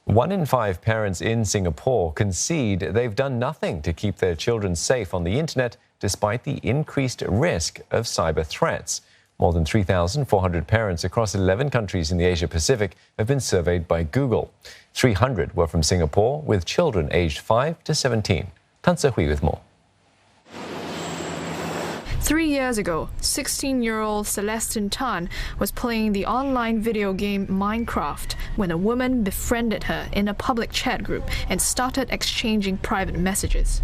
1 in 5 parents in Singapore concede they've done nothing to keep their children safe on the internet despite the increased risk of cyber threats. More than 3,400 parents across 11 countries in the Asia-Pacific have been surveyed by Google. 300 were from Singapore, with children aged 5 to 17. Tan Se-hui with more. 3 years ago, 16-year-old Celestine Tan was playing the online video game Minecraft when a woman befriended her in a public chat group and started exchanging private messages.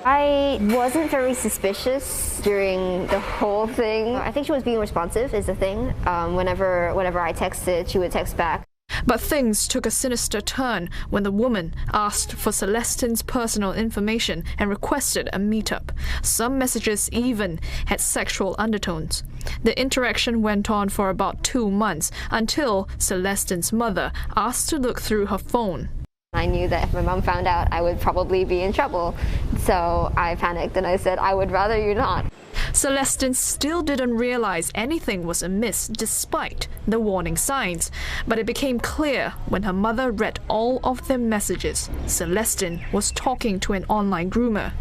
I wasn't very suspicious during the whole thing. I think she was being responsive is the thing. Whenever I texted, she would text back. But things took a sinister turn when the woman asked for Celestine's personal information and requested a meetup. Some messages even had sexual undertones. The interaction went on for about 2 months until Celestine's mother asked to look through her phone. I knew that if my mom found out, I would probably be in trouble. So I panicked and I said, I would rather you not. Celestine still didn't realize anything was amiss despite the warning signs. But it became clear when her mother read all of the messages. Celestine was talking to an online groomer.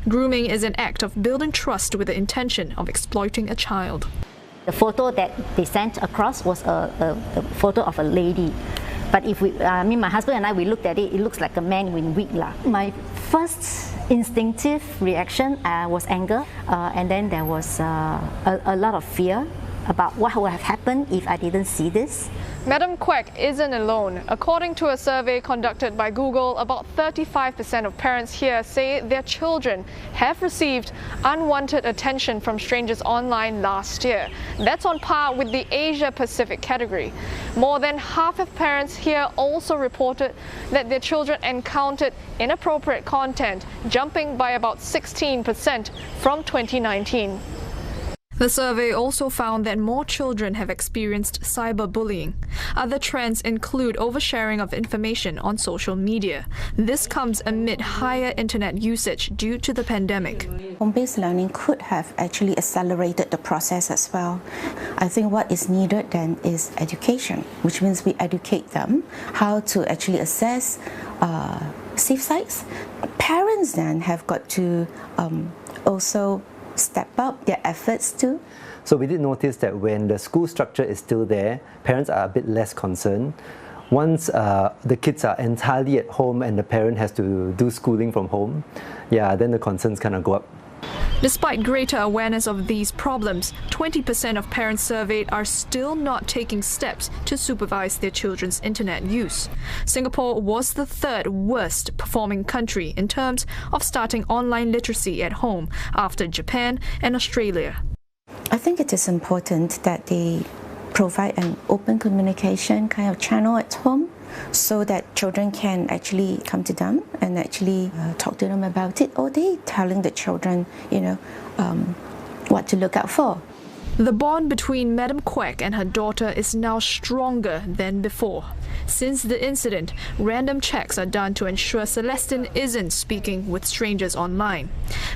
Grooming is an act of building trust with the intention of exploiting a child. The photo that they sent across was a photo of a lady. But if my husband and I, we looked at it, it looks like a man in wig lah. My first instinctive reaction was anger, and then there was a lot of fear about what would have happened if I didn't see this. Madam Quek isn't alone. According to a survey conducted by Google, about 35% of parents here say their children have received unwanted attention from strangers online last year. That's on par with the Asia-Pacific category. More than half of parents here also reported that their children encountered inappropriate content, jumping by about 16% from 2019. The survey also found that more children have experienced cyberbullying. Other trends include oversharing of information on social media. This comes amid higher internet usage due to the pandemic. Home-based learning could have actually accelerated the process as well. I think what is needed then is education, which means we educate them how to actually assess safe sites. Parents then have got to also step up their efforts too. So we did notice that when the school structure is still there, parents are a bit less concerned. Once the kids are entirely at home and the parent has to do schooling from home, then the concerns kind of go up. Despite greater awareness of these problems, 20% of parents surveyed are still not taking steps to supervise their children's internet use. Singapore was the 3rd worst performing country in terms of starting online literacy at home after Japan and Australia. I think it is important that they provide an open communication kind of channel at home so that children can actually come to them and actually talk to them about it all day, telling the children, what to look out for. The bond between Madam Quek and her daughter is now stronger than before. Since the incident, random checks are done to ensure Celestine isn't speaking with strangers online.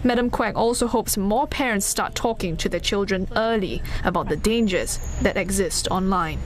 Madam Quek also hopes more parents start talking to their children early about the dangers that exist online.